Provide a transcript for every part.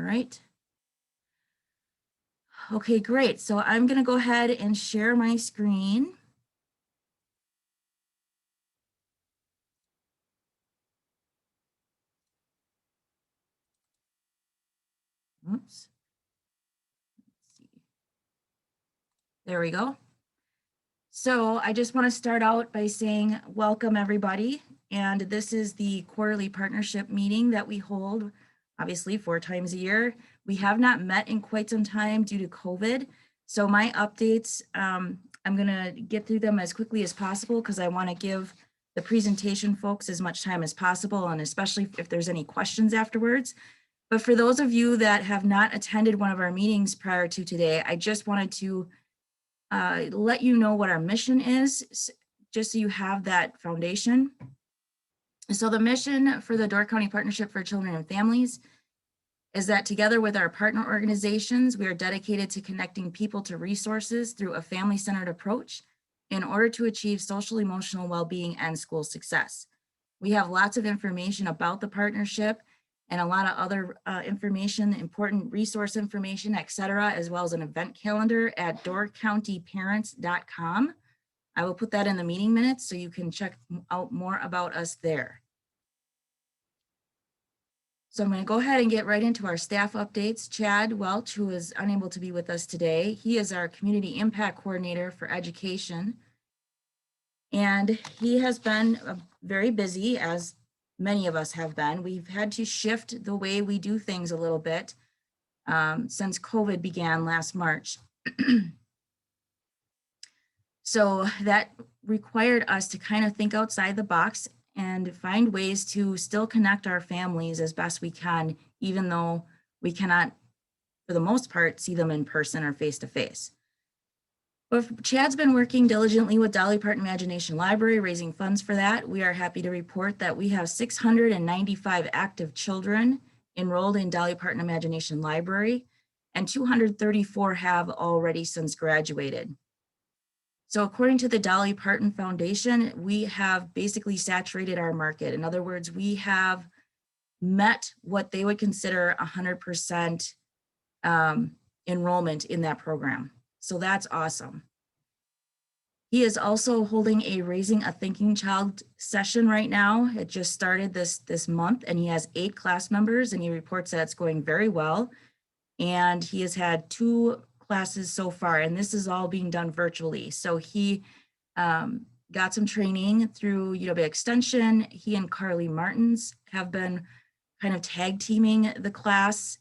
right. Okay, great. So I'm going to go ahead and share my screen. Oops. Let's see. There we go. So I just want to start out by saying welcome everybody. And this is the quarterly partnership meeting that we hold, obviously 4 times a year. We have not met in quite some time due to COVID. So my updates, I'm going to get through them as quickly as possible because I want to give the presentation folks as much time as possible, and especially if there's any questions afterwards. But for those of you that have not attended one of our meetings prior to today, I just wanted to let you know what our mission is, just so you have that foundation. So the mission for the Door County Partnership for Children and Families is that together with our partner organizations, we are dedicated to connecting people to resources through a family-centered approach in order to achieve social emotional well-being and school success. We have lots of information about the partnership and a lot of other information, important resource information, et cetera, as well as an event calendar at doorcountyparents.com. I will put that in the meeting minutes so you can check out more about us there. So I'm going to go ahead and get right into our staff updates. Chad Welch, who is unable to be with us today, he is our Community Impact Coordinator for Education. And he has been very busy, as many of us have been. We've had to shift the way we do things a little bit since COVID began last March. So that required us to kind of think outside the box and find ways to still connect our families as best we can, even though we cannot, for the most part, see them in person or face to face. But Chad's been working diligently with Dolly Parton Imagination Library, raising funds for that. We are happy to report that we have 695 active children enrolled in Dolly Parton Imagination Library, and 234 have already since graduated. So according to the Dolly Parton Foundation, we have basically saturated our market. In other words, we have met what they would consider 100% enrollment in that program. So that's awesome. He is also holding a Raising a Thinking Child session right now. It just started this month, and he has 8 class members, and he reports that it's going very well. And he has had 2 classes so far, and this is all being done virtually. So he got some training through UW Extension. He and Carly Martins have been kind of tag teaming the class,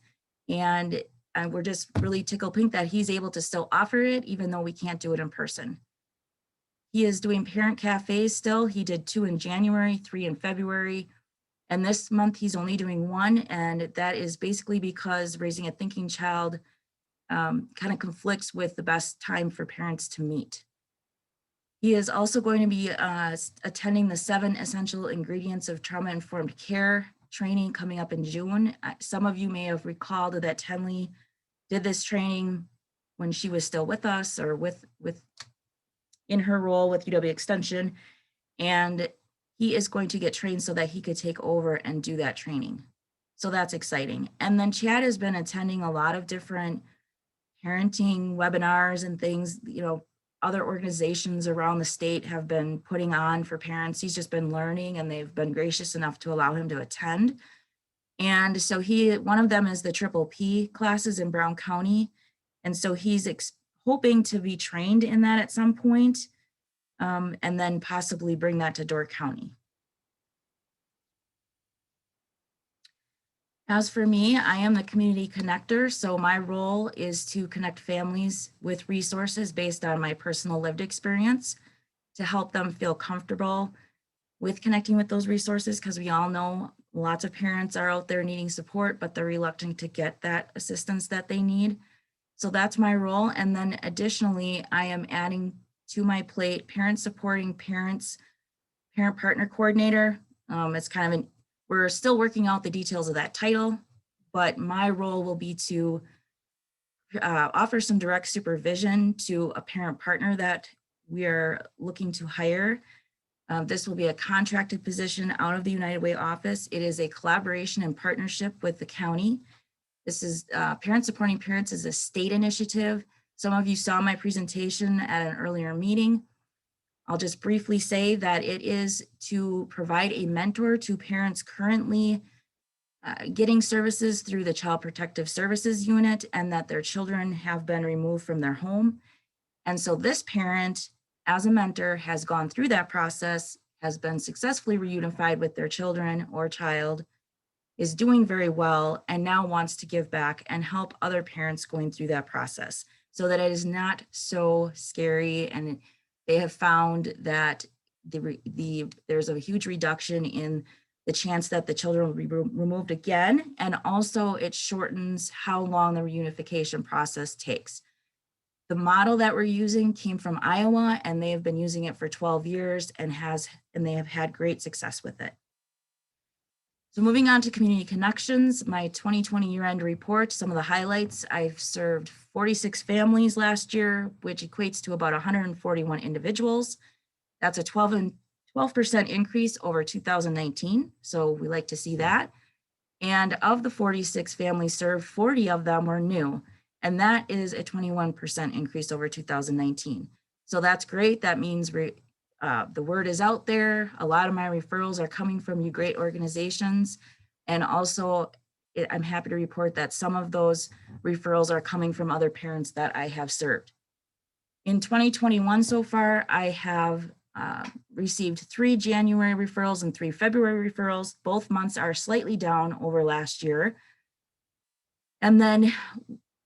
and we're just really tickled pink that he's able to still offer it, even though we can't do it in person. He is doing parent cafes still. He did 2 in January, 3 in February, and this month he's only doing 1, and that is basically because Raising a Thinking Child kind of conflicts with the best time for parents to meet. He is also going to be attending the 7 Essential Ingredients of Trauma-Informed Care training coming up in June. Some of you may have recalled that Tenley did this training when she was still with us, or in her role with UW Extension, and he is going to get trained so that he could take over and do that training. So that's exciting. And then Chad has been attending a lot of different parenting webinars and things, you know, other organizations around the state have been putting on for parents. He's just been learning, and they've been gracious enough to allow him to attend. And so one of them is the Triple P classes in Brown County. And so he's hoping to be trained in that at some point, and then possibly bring that to Door County. As for me, I am the community connector, so my role is to connect families with resources based on my personal lived experience to help them feel comfortable with connecting with those resources, because we all know lots of parents are out there needing support, but they're reluctant to get that assistance that they need. So that's my role. And then additionally, I am adding to my plate parent supporting parents, parent partner coordinator. It's kind of we're still working out the details of that title, but my role will be to offer some direct supervision to a parent partner that we are looking to hire. This will be a contracted position out of the United Way office. It is a collaboration and partnership with the county. This is Parents Supporting Parents is a state initiative. Some of you saw my presentation at an earlier meeting. I'll just briefly say that it is to provide a mentor to parents currently getting services through the Child Protective Services Unit, and that their children have been removed from their home. And so this parent, as a mentor, has gone through that process, has been successfully reunified with their children or child, is doing very well, and now wants to give back and help other parents going through that process so that it is not so scary. And they have found that there's a huge reduction in the chance that the children will be removed again. And also it shortens how long the reunification process takes. The model that we're using came from Iowa, and they have been using it for 12 years and they have had great success with it. So moving on to Community Connections, my 2020 year-end report, some of the highlights: I've served 46 families last year, which equates to about 141 individuals. That's a 12% increase over 2019. So we like to see that. And of the 46 families served, 40 of them were new. And that is a 21% increase over 2019. So that's great. That means the word is out there. A lot of my referrals are coming from you great organizations. And also, I'm happy to report that some of those referrals are coming from other parents that I have served. In 2021 so far, I have received 3 January referrals and 3 February referrals. Both months are slightly down over last year. And then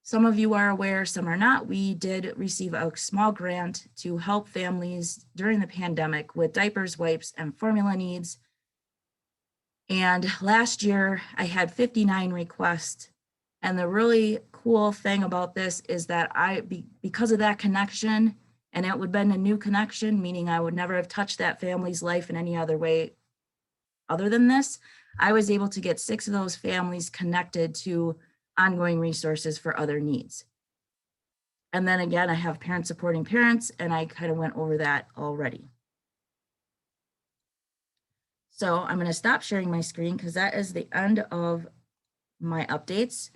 some of you are aware, some are not. We did receive a small grant to help families during the pandemic with diapers, wipes, and formula needs. And last year I had 59 requests. And the really cool thing about this is that because of that connection, and it would have been a new connection, meaning I would never have touched that family's life in any other way other than this, I was able to get 6 of those families connected to ongoing resources for other needs. And then again, I have Parents Supporting Parents, and I kind of went over that already. So I'm going to stop sharing my screen because that is the end of my updates.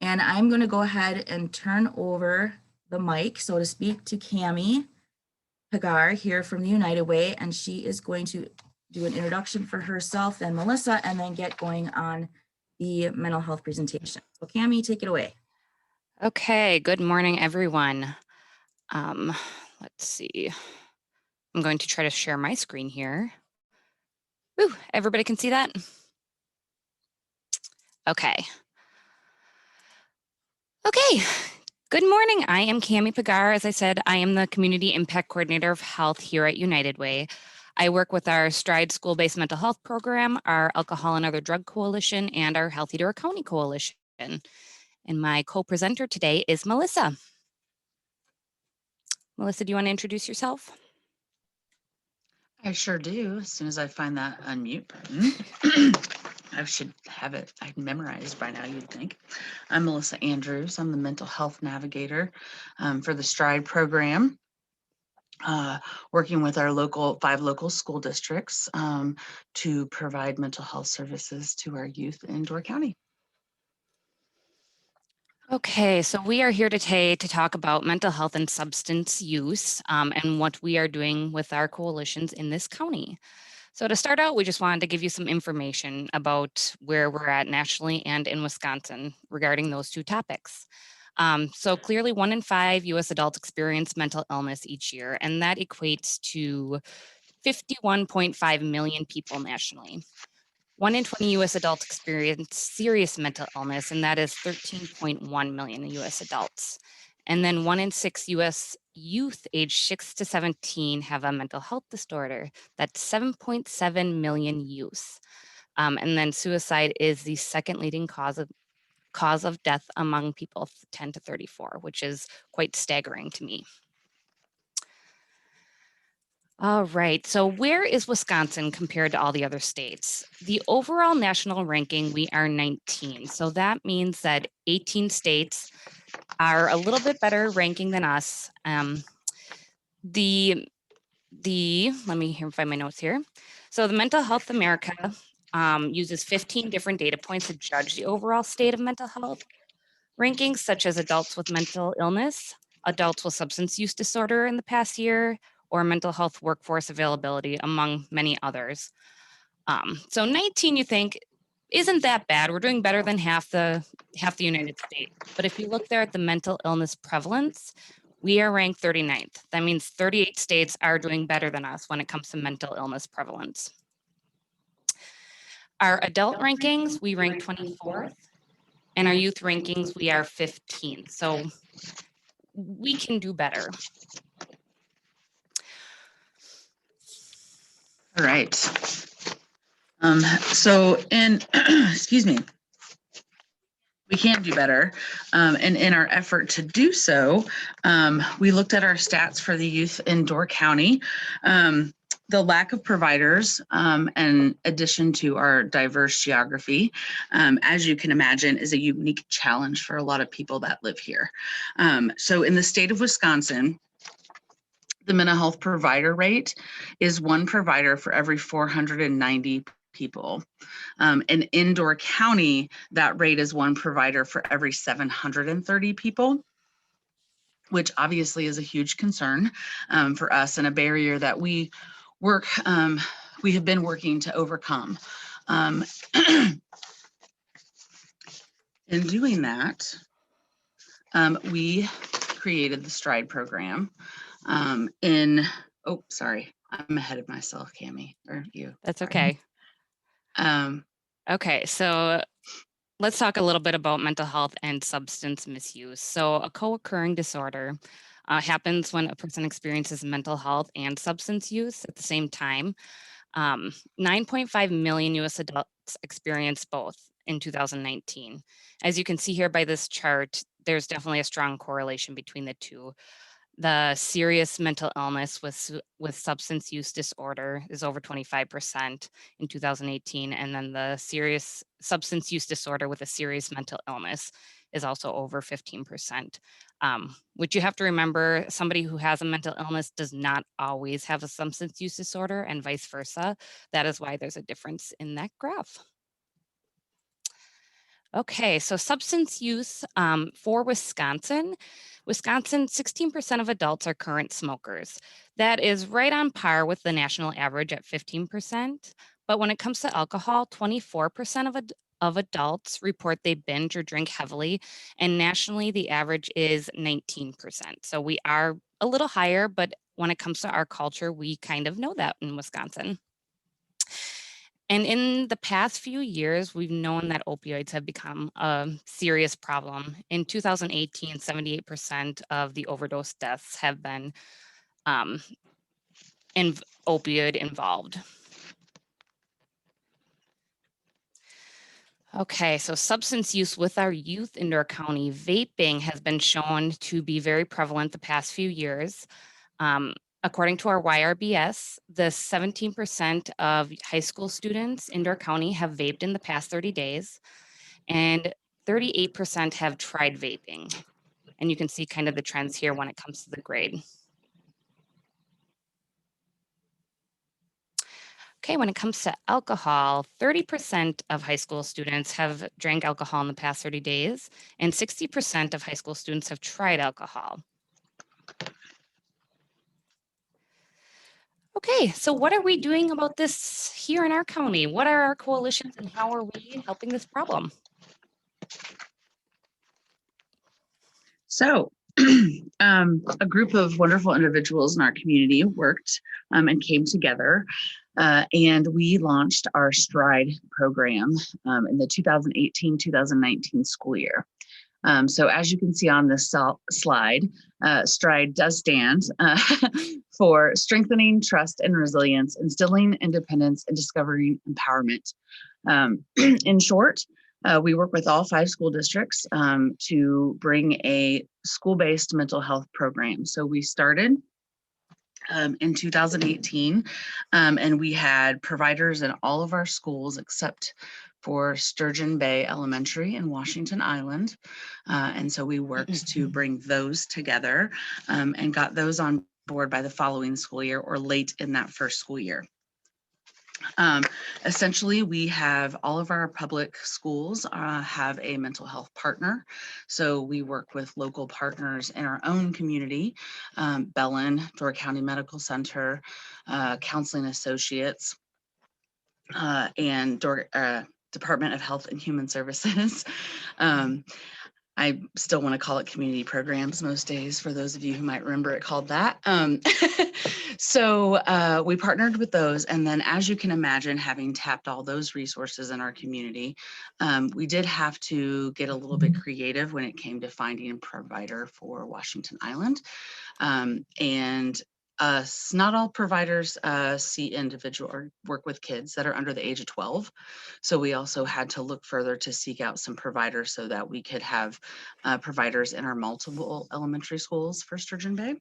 And I'm going to go ahead and turn over the mic, so to speak, to Cami Peggar here from the United Way, and she is going to do an introduction for herself and Melissa, and then get going on the mental health presentation. So Cami, take it away. Okay, good morning, everyone. Let's see. I'm going to try to share my screen here. Woo, everybody can see that? Okay. Okay, good morning. I am Cami Peggar. As I said, I am the Community Impact Coordinator of Health here at United Way. I work with our STRIDE school-based mental health program, our Alcohol and Other Drug Coalition, and our Healthy Door County Coalition. And my co-presenter today is Melissa. Melissa, do you want to introduce yourself? I sure do. As soon as I find that unmute button, I should have it memorized by now, you'd think. I'm Melissa Andrews. I'm the Mental Health Navigator for the STRIDE program, working with our 5 local school districts to provide mental health services to our youth in Door County. Okay, so we are here today to talk about mental health and substance use and what we are doing with our coalitions in this county. So to start out, we just wanted to give you some information about where we're at nationally and in Wisconsin regarding those 2 topics. So clearly 1 in 5 U.S. adults experience mental illness each year, and that equates to 51.5 million people nationally. 1 in 20 U.S. adults experience serious mental illness, and that is 13.1 million U.S. adults. And then 1 in 6 U.S. youth aged 6 to 17 have a mental health disorder. That's 7.7 million youth. And then suicide is the second leading cause of death among people 10 to 34, which is quite staggering to me. All right, so where is Wisconsin compared to all the other states? The overall national ranking, we are 19. So that means that 18 states are a little bit better ranking than us. Let me find my notes here. So the Mental Health America uses 15 different data points to judge the overall state of mental health. Rankings such as adults with mental illness, adults with substance use disorder in the past year, or mental health workforce availability, among many others. So 19, you think, isn't that bad. We're doing better than half the United States. But if you look there at the mental illness prevalence, we are ranked 39th. That means 38 states are doing better than us when it comes to mental illness prevalence. Our adult rankings, we rank 24th, and our youth rankings, we are 15th. So we can do better. All right. So in, excuse me, we can do better. And in our effort to do so, we looked at our stats for the youth in Door County. The lack of providers, in addition to our diverse geography, as you can imagine, is a unique challenge for a lot of people that live here. So in the state of Wisconsin, the mental health provider rate is 1 provider for every 490 people. And in Door County, that rate is 1 provider for every 730 people, which obviously is a huge concern for us and a barrier that we have been working to overcome. In doing that, we created the STRIDE program oh, sorry, I'm ahead of myself, Cami, or you. That's Sorry. okay. Okay, so let's talk a little bit about mental health and substance misuse. So a co-occurring disorder happens when a person experiences mental health and substance use at the same time. 9.5 million US adults experienced both in 2019. As you can see here by this chart, there's definitely a strong correlation between the two. The serious mental illness with substance use disorder is over 25% in 2018. And then the serious substance use disorder with a serious mental illness is also over 15%. Which you have to remember, somebody who has a mental illness does not always have a substance use disorder and vice versa. That is why there's a difference in that graph. Okay, so substance use for Wisconsin, 16% of adults are current smokers. That is right on par with the national average at 15%. But when it comes to alcohol, 24% of adults report they binge or drink heavily. And nationally, the average is 19%. So we are a little higher, but when it comes to our culture, we kind of know that in Wisconsin. And in the past few years, we've known that opioids have become a serious problem. In 2018, 78% of the overdose deaths have been opioid involved. Okay, so substance use with our youth in Door County, vaping has been shown to be very prevalent the past few years. According to our YRBS, the 17% of high school students in Door County have vaped in the past 30 days, and 38% have tried vaping. And you can see kind of the trends here when it comes to the grade. Okay, when it comes to alcohol, 30% of high school students have drank alcohol in the past 30 days, and 60% of high school students have tried alcohol. Okay, so what are we doing about this here in our county? What are our coalitions and how are we helping this problem? So a group of wonderful individuals in our community worked and came together and we launched our STRIDE program in the 2018-2019 school year. So as you can see on this slide, STRIDE does stand for Strengthening Trust and Resilience, Instilling Independence, and Discovering Empowerment. In short, we work with all 5 school districts to bring a school-based mental health program. So we started in 2018, and we had providers in all of our schools except for Sturgeon Bay Elementary in Washington Island. And so we worked to bring those together and got those on board by the following school year or late in that first school year. Essentially, we have all of our public schools have a mental health partner. So we work with local partners in our own community, Bellin, Door County Medical Center, Counseling Associates, and Department of Health and Human Services. I still want to call it community programs most days, for those of you who might remember it called that. So we partnered with those. And then, as you can imagine, having tapped all those resources in our community, we did have to get a little bit creative when it came to finding a provider for Washington Island. And not all providers see individual or work with kids that are under the age of 12. So we also had to look further to seek out some providers so that we could have providers in our multiple elementary schools for Sturgeon Bay.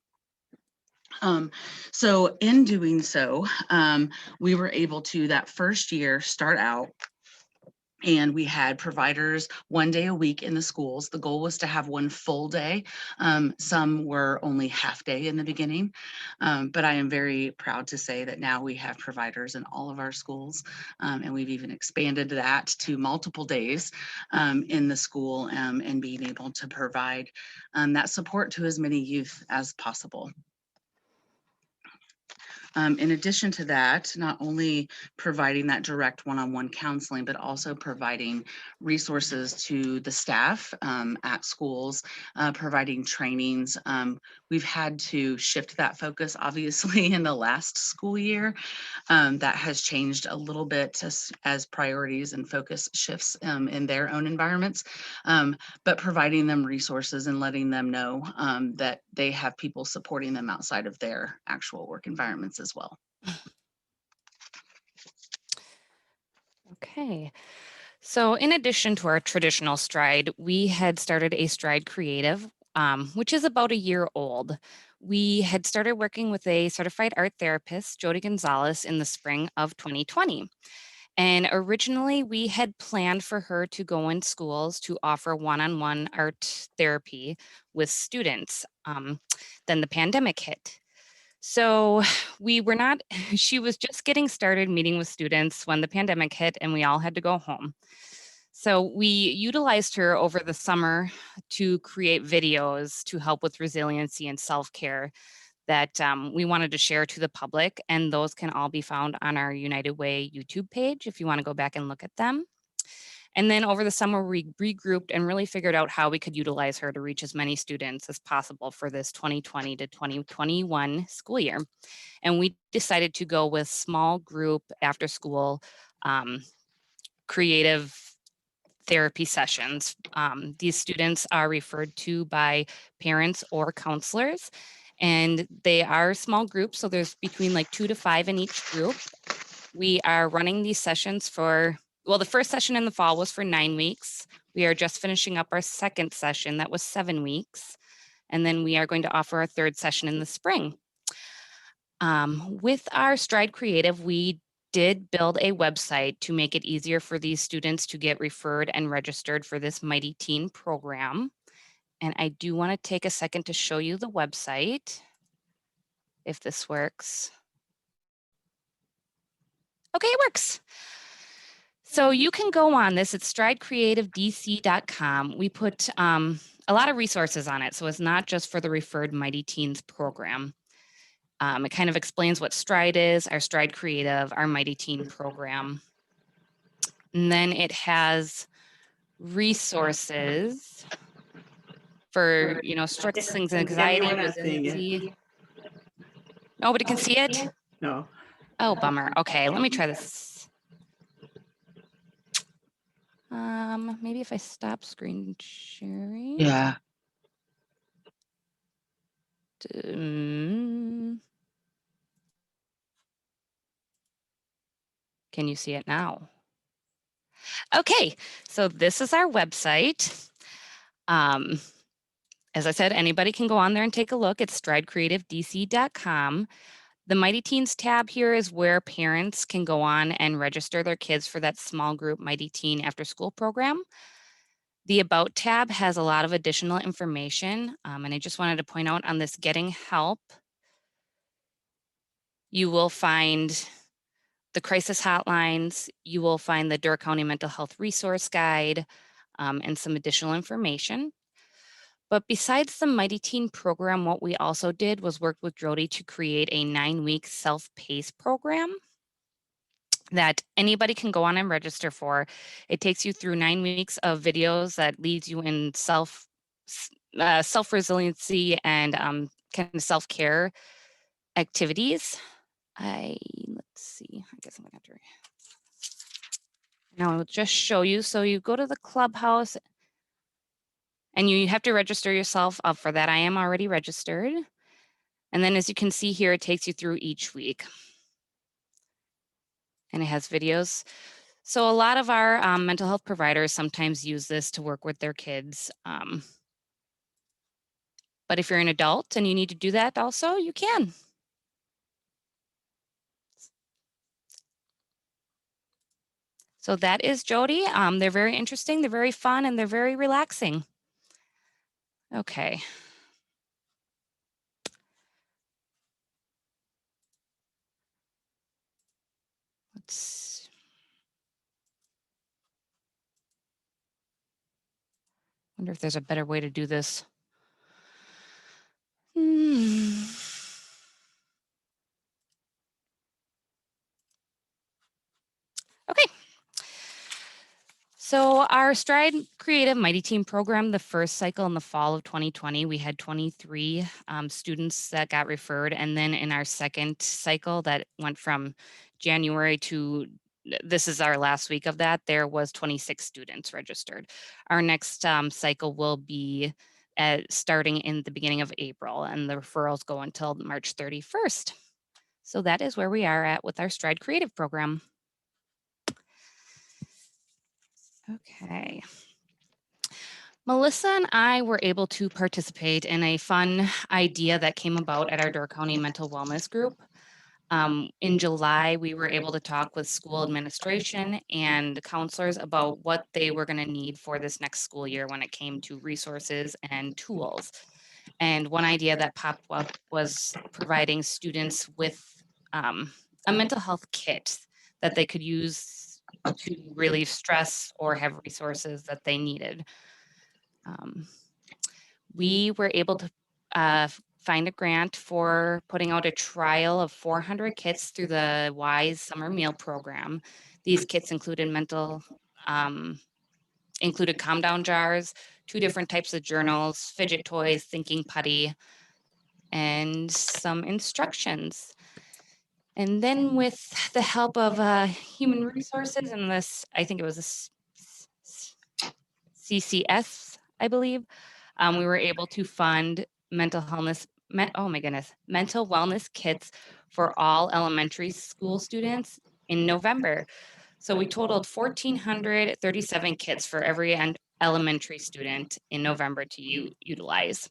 So in doing so, we were able to, that first year, start out, and we had providers 1 day a week in the schools. The goal was to have 1 full day. Some were only half day in the beginning, but I am very proud to say that now we have providers in all of our schools, and we've even expanded that to multiple days in the school, and being able to provide that support to as many youth as possible. In addition to that, not only providing that direct one-on-one counseling, but also providing resources to the staff at schools, providing trainings. We've had to shift that focus, obviously, in the last school year. That has changed a little bit as priorities and focus shifts in their own environments, but providing them resources and letting them know that they have people supporting them outside of their actual work environments as well. Okay. So in addition to our traditional Stride, we had started a Stride Creative, which is about a year old. We had started working with a certified art therapist, Jody Gonzalez, in the spring of 2020. And originally we had planned for her to go in schools to offer one-on-one art therapy with students. Then the pandemic hit. So we were not, she was just getting started meeting with students when the pandemic hit and we all had to go home. So we utilized her over the summer to create videos to help with resiliency and self-care that we wanted to share to the public. And those can all be found on our United Way YouTube page if you want to go back and look at them. And then over the summer, we regrouped and really figured out how we could utilize her to reach as many students as possible for this 2020 to 2021 school year. And we decided to go with small group after school creative therapy sessions. These students are referred to by parents or counselors, and they are small groups. So there's between like 2 to 5 in each group. We are running these sessions for, well, the first session in the fall was for 9 weeks. We are just finishing up our second session that was 7 weeks. And then we are going to offer our third session in the spring. With our Stride Creative, we did build a website to make it easier for these students to get referred and registered for this Mighty Teen program. And I do want to take a second to show you the website, if this works. Okay, it works. So you can go on this, it's stridecreativedc.com. We put a lot of resources on it, so it's not just for the Referred Mighty Teens program. It kind of explains what Stride is, our Stride Creative, our Mighty Teen program. And then it has resources for, you know, stress, things, anxiety, resiliency. Nobody can see it? No. Oh, bummer. Okay, let me try this. Maybe if I stop screen sharing. Yeah. Can you see it now? Okay, so this is our website. As I said, anybody can go on there and take a look. It's stridecreativedc.com. The Mighty Teens tab here is where parents can go on and register their kids for that small group Mighty Teen after school program. The About tab has a lot of additional information, and I just wanted to point out on this Getting Help, you will find the crisis hotlines. You will find the Door County Mental Health Resource Guide and some additional information. But besides the Mighty Teen program, what we also did was work with Jody to create a 9-week self-paced program that anybody can go on and register for. It takes you through 9 weeks of videos that leads you in self-resiliency and kind of self-care activities. Let's see, I guess I'm gonna have to. Now I'll just show you. So you go to the clubhouse and you have to register yourself up for that. I am already registered. And then as you can see here, it takes you through each week. And it has videos. So a lot of our mental health providers sometimes use this to work with their kids. But if you're an adult and you need to do that also, you can. So that is Jody. They're very interesting, they're very fun, and they're very relaxing. Okay. Let's wonder if there's a better way to do this. Okay. So our Stride Creative Mighty Team program, the first cycle in the fall of 2020, we had 23 students that got referred. And then in our second cycle that went from January to, this is our last week of that, there was 26 students registered. Our next cycle will be starting in the beginning of April, and the referrals go until March 31st. So that is where we are at with our Stride Creative program. Okay. Melissa and I were able to participate in a fun idea that came about at our Door County Mental Wellness Group. In July, we were able to talk with school administration and counselors about what they were going to need for this next school year when it came to resources and tools. And one idea that popped up was providing students with a mental health kit that they could use to relieve stress or have resources that they needed. We were able to find a grant for putting out a trial of 400 kits through the WISE Summer Meal Program. These kits included included calm down jars, 2 different types of journals, fidget toys, thinking putty, and some instructions. And then with the help of human resources and this, I think it was a CCS, I believe, we were able to fund mental wellness kits for all elementary school students in November. So we totaled 1,437 kits for every elementary student in November to utilize.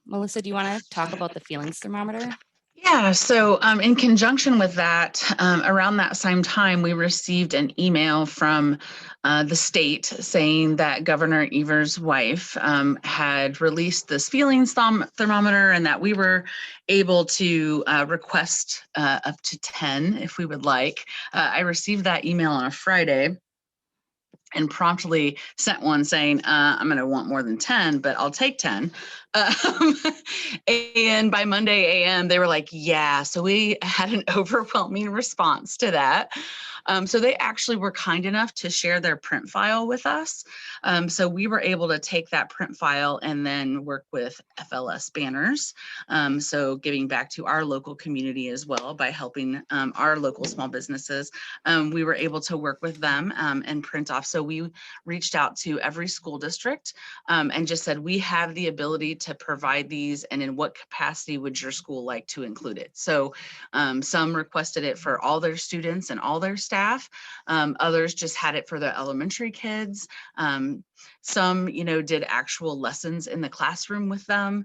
Melissa, do you want to talk about the feelings thermometer? Yeah, so in conjunction with that, around that same time, we received an email from the state saying that Governor Evers' wife had released this feelings thermometer and that we were able to request up to 10 if we would like. I received that email on a Friday and promptly sent one saying, I'm going to want more than 10, but I'll take 10. And by Monday AM, they were like, yeah, so we had an overwhelming response to that. So they actually were kind enough to share their print file with us. So we were able to take that print file and then work with FLS banners. So giving back to our local community as well by helping our local small businesses. We were able to work with them and print off. So we reached out to every school district and just said, we have the ability to provide these, and in what capacity would your school like to include it? So some requested it for all their students and all their staff. Others just had it for their elementary kids. Some, did actual lessons in the classroom with them.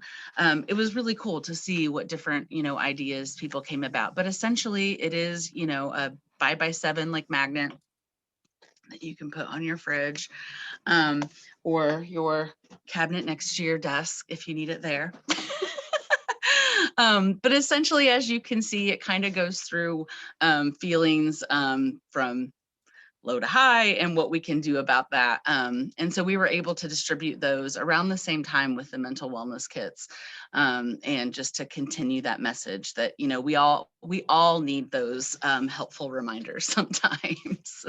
It was really cool to see what different, ideas people came about. But essentially it is, a 5x7 like magnet that you can put on your fridge or your cabinet next to your desk if you need it there. But essentially, as you can see, it kind of goes through feelings from low to high and what we can do about that. And so we were able to distribute those around the same time with the mental wellness kits, and just to continue that message that, you know, we all need those helpful reminders sometimes.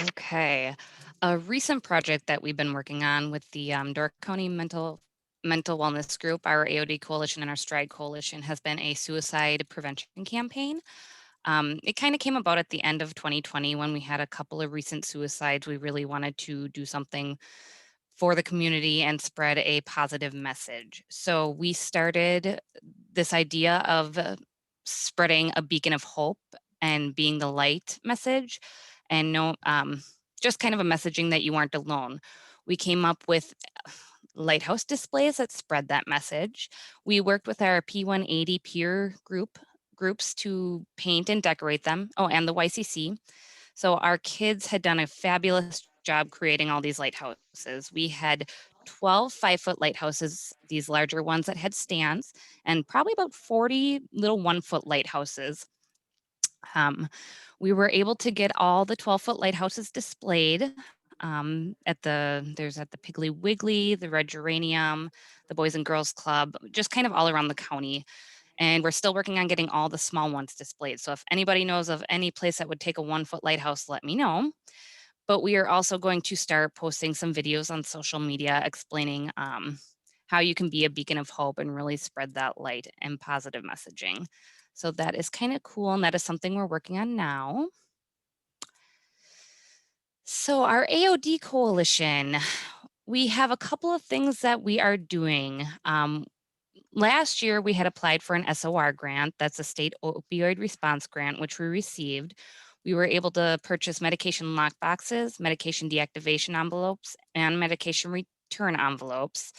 Okay. A recent project that we've been working on with the Door County Mental Wellness Group, our AOD Coalition and our Stride Coalition, has been a suicide prevention campaign. It kind of came about at the end of 2020 when we had a couple of recent suicides. We really wanted to do something for the community and spread a positive message. So we started this idea of spreading a beacon of hope and being the light message, and just kind of a messaging that you aren't alone. We came up with lighthouse displays that spread that message. We worked with our P180 peer groups to paint and decorate them. Oh, and the YCC. So our kids had done a fabulous job creating all these lighthouses. We had 12 5-foot lighthouses, these larger ones that had stands, and probably about 40 little 1-foot lighthouses. We were able to get all the 12-foot lighthouses displayed at the Piggly Wiggly, the Red Geranium, the Boys and Girls Club, just kind of all around the county. And we're still working on getting all the small ones displayed. So if anybody knows of any place that would take a 1-foot lighthouse, let me know. But we are also going to start posting some videos on social media explaining how you can be a beacon of hope and really spread that light and positive messaging. So that is kind of cool, and that is something we're working on now. So our AOD coalition, we have a couple of things that we are doing. Last year, we had applied for an SOR grant. That's a state opioid response grant, which we received. We were able to purchase medication lock boxes, medication deactivation envelopes, and medication return envelopes.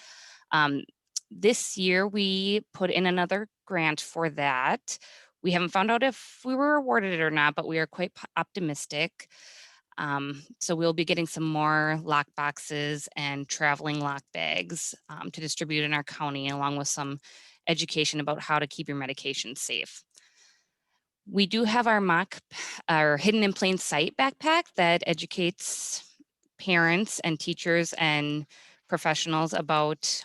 This year, we put in another grant for that. We haven't found out if we were awarded it or not, but we are quite optimistic. So we'll be getting some more lock boxes and traveling lock bags to distribute in our county, along with some education about how to keep your medication safe. We do have our hidden in plain sight backpack that educates parents and teachers and professionals about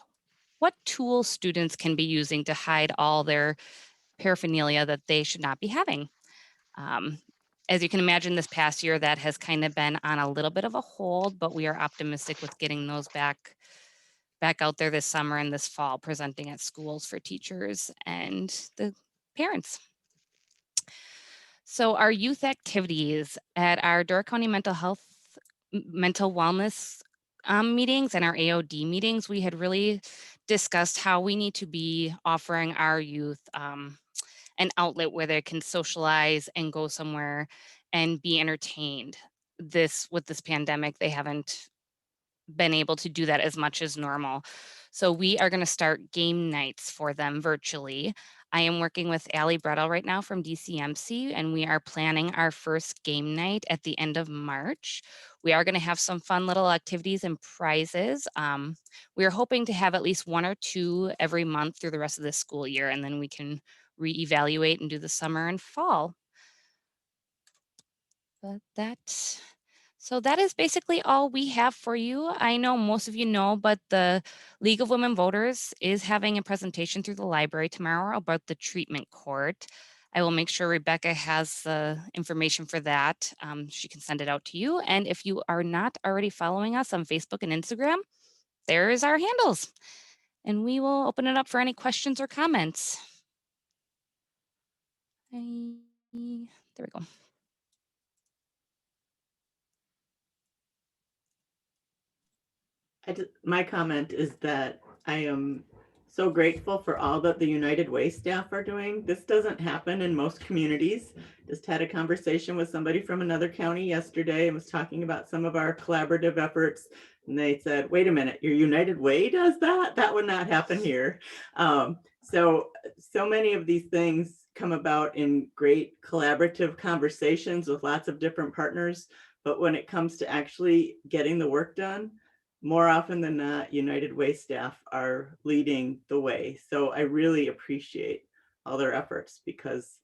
what tools students can be using to hide all their paraphernalia that they should not be having. As you can imagine, this past year, that has kind of been on a little bit of a hold, but we are optimistic with getting those back out there this summer and this fall, presenting at schools for teachers and the parents. So our youth activities at our Door County mental wellness meetings and our AOD meetings, we had really discussed how we need to be offering our youth an outlet where they can socialize and go somewhere and be entertained. With this pandemic, they haven't been able to do that as much as normal. So we are going to start game nights for them virtually. I am working with Allie Brettel right now from DCMC, and we are planning our first game night at the end of March. We are going to have some fun little activities and prizes. We are hoping to have at least 1 or 2 every month through the rest of the school year, and then we can reevaluate and do the summer and fall. So that is basically all we have for you. I know most of you know, but the League of Women Voters is having a presentation through the library tomorrow about the treatment court. I will make sure Rebecca has the information for that. She can send it out to you. And if you are not already following us on Facebook and Instagram, there's our handles. And we will open it up for any questions or comments. There we go. My comment is that I am so grateful for all that the United Way staff are doing. This doesn't happen in most communities. Just had a conversation with somebody from another county yesterday and was talking about some of our collaborative efforts. And they said, wait a minute, your United Way does that? That would not happen here. So many of these things come about in great collaborative conversations with lots of different partners. But when it comes to actually getting the work done, more often than not, United Way staff are leading the way. So I really appreciate all their efforts, because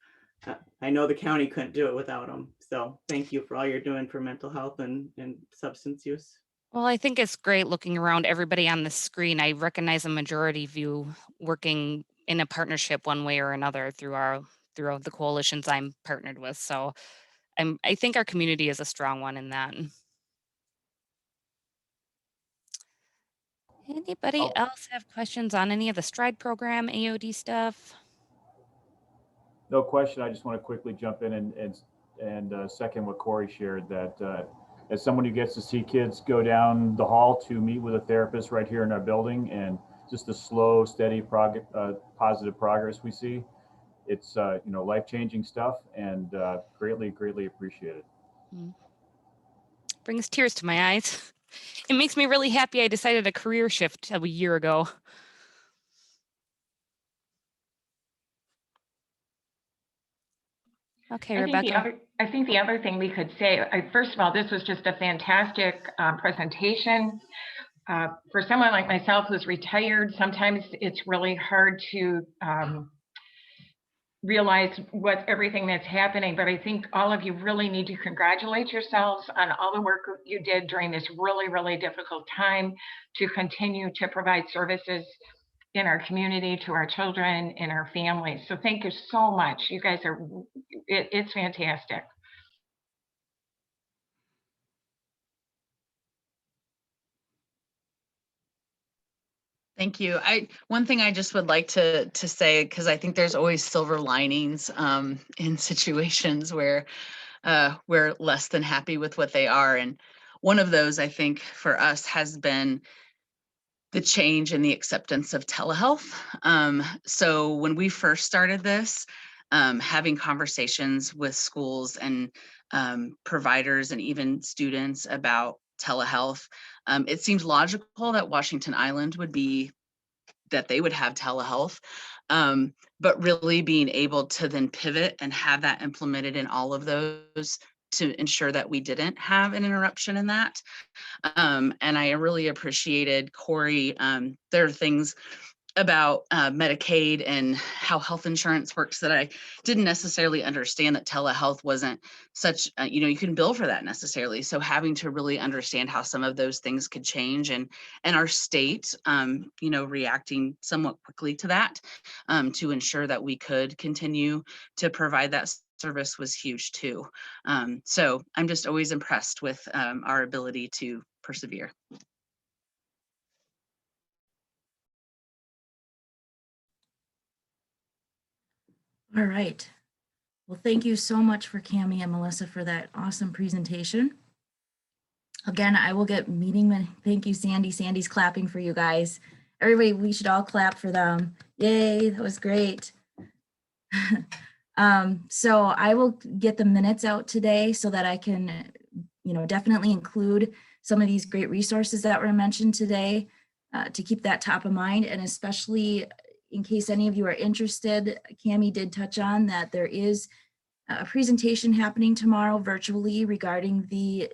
I know the county couldn't do it without them. So thank you for all you're doing for mental health and substance use. Well, I think it's great looking around everybody on the screen. I recognize a majority of you working in a partnership one way or another through the coalitions I'm partnered with. So I think our community is a strong one in that. Anybody else have questions on any of the STRIDE program, AOD stuff? No question. I just want to quickly jump in and second what Corey shared, that as someone who gets to see kids go down the hall to meet with a therapist right here in our building, and just the slow, steady positive progress we see, it's life-changing stuff, and greatly appreciated. Brings tears to my eyes. It makes me really happy I decided a career shift a year ago. Okay, Rebecca. I think the other thing we could say, first of all, this was just a fantastic presentation. For someone like myself who's retired, sometimes it's really hard to realize everything that's happening, but I think all of you really need to congratulate yourselves on all the work you did during this really, really difficult time to continue to provide services in our community, to our children and our families. So thank you so much. You guys it's fantastic. Thank you. One thing I just would like to say, because I think there's always silver linings in situations where we're less than happy with what they are. And one of those, I think, for us has been the change in the acceptance of telehealth. So when we first started this, having conversations with schools and providers and even students about telehealth, it seemed logical that Washington Island they would have telehealth, but really being able to then pivot and have that implemented in all of those to ensure that we didn't have an interruption in that. And I really appreciated Corey. There are things about Medicaid and how health insurance works that I didn't necessarily understand, that telehealth wasn't such, you can bill for that necessarily. So having to really understand how some of those things could change, and our state, reacting somewhat quickly to that to ensure that we could continue to provide that service was huge too. So I'm just always impressed with our ability to persevere. All right. Well, thank you so much for Cami and Melissa for that awesome presentation. Again, I will get meeting. Thank you, Sandy. Sandy's clapping for you guys. Everybody, we should all clap for them. Yay, that was great. So I will get the minutes out today so that I can, definitely include some of these great resources that were mentioned today to keep that top of mind, and especially in case any of you are interested, Cami did touch on that there is a presentation happening tomorrow virtually regarding the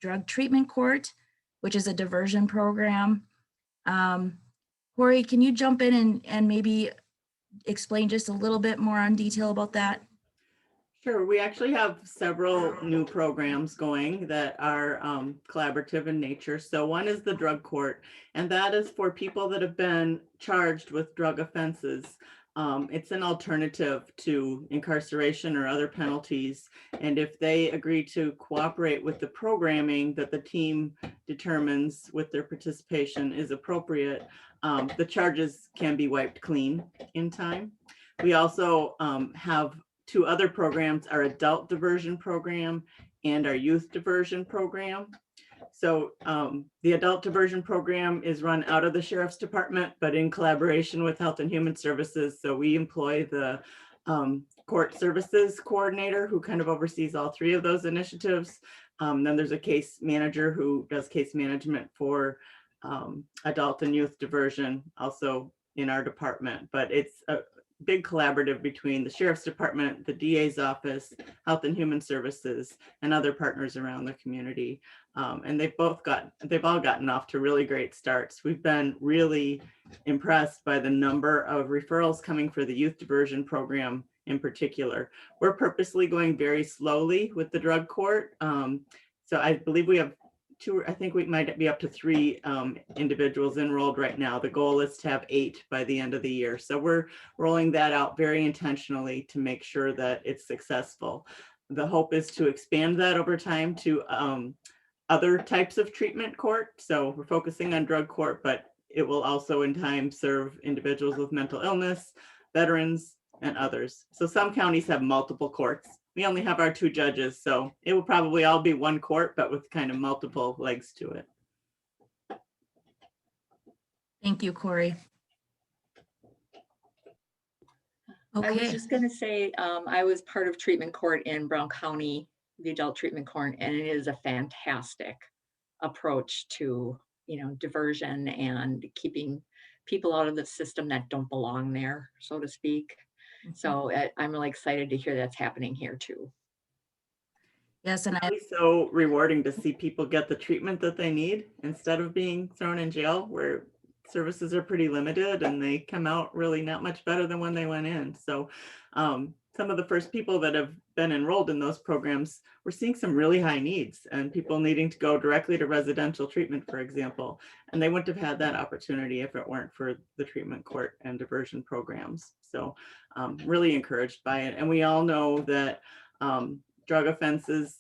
drug treatment court, which is a diversion program. Corey, can you jump in and maybe explain just a little bit more on detail about that? Sure. We actually have several new programs going that are collaborative in nature. So one is the drug court, and that is for people that have been charged with drug offenses. It's an alternative to incarceration or other penalties. And if they agree to cooperate with the programming that the team determines with their participation is appropriate, the charges can be wiped clean in time. We also have two other programs, our adult diversion program and our youth diversion program. So the adult diversion program is run out of the Sheriff's Department, but in collaboration with Health and Human Services. So we employ the court services coordinator who kind of oversees all three of those initiatives. Then there's a case manager who does case management for adult and youth diversion also in our department. But it's big collaborative between the Sheriff's Department, the DA's office, Health and Human Services, and other partners around the community. And they've all gotten off to really great starts. We've been really impressed by the number of referrals coming for the youth diversion program in particular. We're purposely going very slowly with the drug court. So I believe we have I think we might be up to 3 individuals enrolled right now. The goal is to have 8 by the end of the year. So we're rolling that out very intentionally to make sure that it's successful. The hope is to expand that over time to other types of treatment court. So we're focusing on drug court, but it will also in time serve individuals with mental illness, veterans, and others. So some counties have multiple courts. We only have our 2 judges, so it will probably all be one court, but with kind of multiple legs to it. Thank you, Corey. I was Okay, just gonna say, I was part of treatment court in Brown County, the adult treatment court, and it is a fantastic approach to, diversion and keeping people out of the system that don't belong there, so to speak. So I'm really excited to hear that's happening here too. yes, and I, It's so rewarding to see people get the treatment that they need instead of being thrown in jail, where services are pretty limited and they come out really not much better than when they went in. So some of the first people that have been enrolled in those programs, we're seeing some really high needs and people needing to go directly to residential treatment, for example. And they wouldn't have had that opportunity if it weren't for the treatment court and diversion programs. So really encouraged by it. And we all know that drug offenses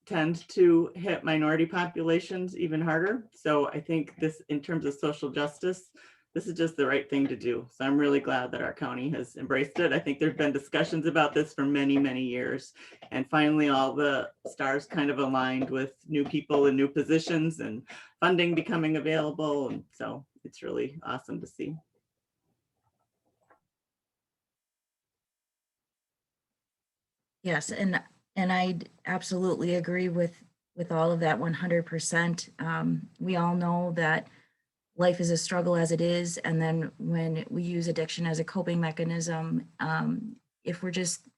tend to hit minority populations even harder. So I think this, in terms of social justice, this is just the right thing to do. So I'm really glad that our county has embraced it. I think there've been discussions about this for many, many years. And finally, all the stars kind of aligned with new people in new positions and funding becoming available. And so it's really awesome to see. yes, and I absolutely agree with all of that 100%. We all know that life is a struggle as it is, and then when we use addiction as a coping mechanism, if we're just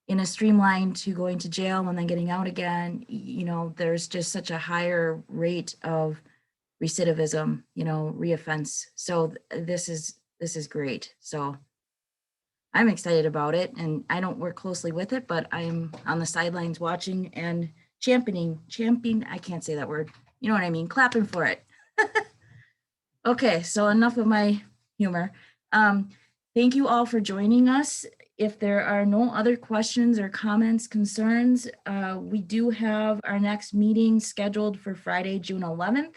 in a streamline to going to jail and then getting out again, there's just such a higher rate of recidivism, reoffense. So this is great. So I'm excited about it, and I don't work closely with it, but I'm on the sidelines watching and championing, I can't say that word. You know what I mean? Clapping for it. Okay, so enough of my humor. Thank you all for joining us. If there are no other questions or comments, concerns, we do have our next meeting scheduled for Friday, June 11th.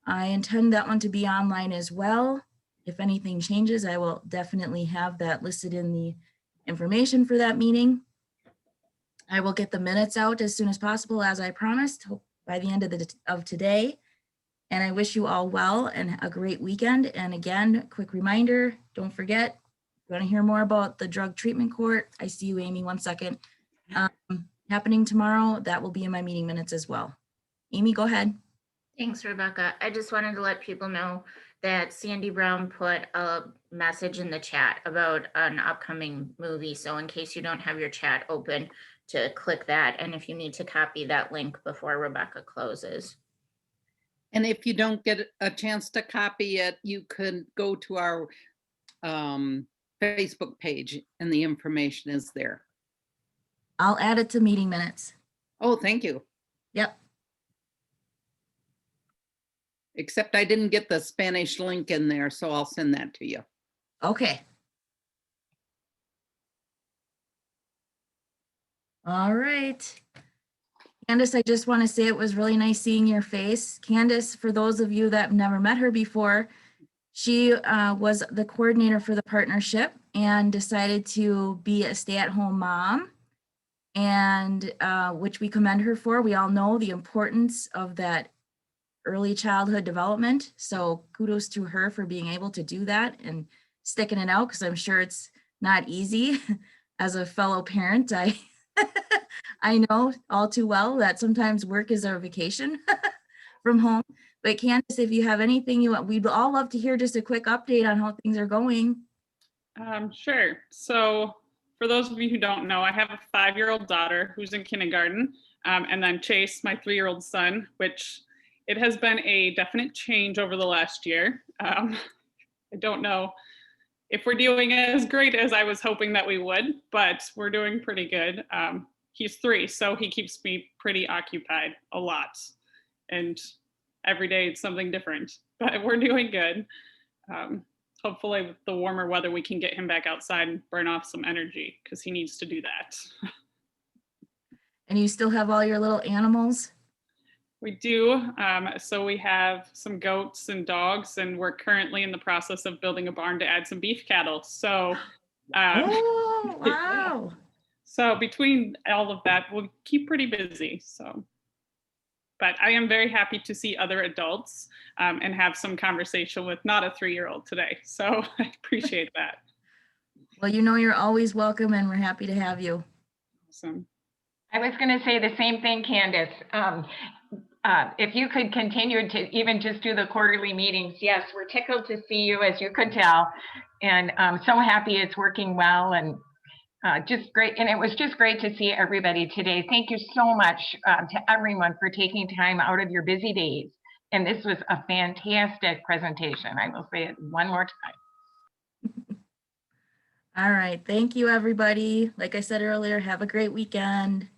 I intend that one to be online as well. If anything changes, I will definitely have that listed in the information for that meeting. I will get the minutes out as soon as possible, as I promised, by the end of today. And I wish you all well and a great weekend. And again, quick reminder, don't forget, if you want to hear more about the drug treatment court, I see you, Amy, 1 second, happening tomorrow. That will be in my meeting minutes as well. Amy, go ahead. Thanks, Rebecca. I just wanted to let people know that Sandy Brown put a message in the chat about an upcoming movie. So in case you don't have your chat open, to click that. And if you need to copy that link before Rebecca closes. And if you don't get a chance to copy it, you could go to our Facebook page and the information is there. I'll add it to meeting minutes. Oh, thank you. Yep. Except I didn't get the Spanish link in there, so I'll send that to you. Okay. All right. Candace, I just want to say it was really nice seeing your face. Candace, for those of you that have never met her before, she was the coordinator for the partnership and decided to be a stay-at-home mom, and which we commend her for. We all know the importance of that early childhood development. So kudos to her for being able to do that and sticking it out, because I'm sure it's not easy. As a fellow parent, I know all too well that sometimes work is our vacation from home. But Candace, if you have anything you want, we'd all love to hear just a quick update on how things are going. Sure. So for those of you who don't know, I have a 5-year-old daughter who's in kindergarten, and then Chase, my 3-year-old son, which it has been a definite change over the last year. I don't know if we're doing as great as I was hoping that we would, but we're doing pretty good. He's 3, so he keeps me pretty occupied a lot. And every day it's something different, but we're doing good. Hopefully with the warmer weather, we can get him back outside and burn off some energy because he needs to do that. And you still have all your little animals? We do. So we have some goats and dogs, and we're currently in the process of building a barn to add some beef cattle. So, Oh, wow. so between all of that, we'll keep pretty busy. So, but I am very happy to see other adults and have some conversation with not a 3-year-old today. So I appreciate that. Well, you know, you're always welcome and we're happy to have you. Awesome. I was going to say the same thing, Candace. If you could continue to even just do the quarterly meetings, yes, we're tickled to see you, as you could tell, and I'm so happy it's working well, and just great. And it was just great to see everybody today. Thank you so much to everyone for taking time out of your busy days. And this was a fantastic presentation. I will say it one more time. All right. Thank you, everybody. Like I said earlier, have a great weekend.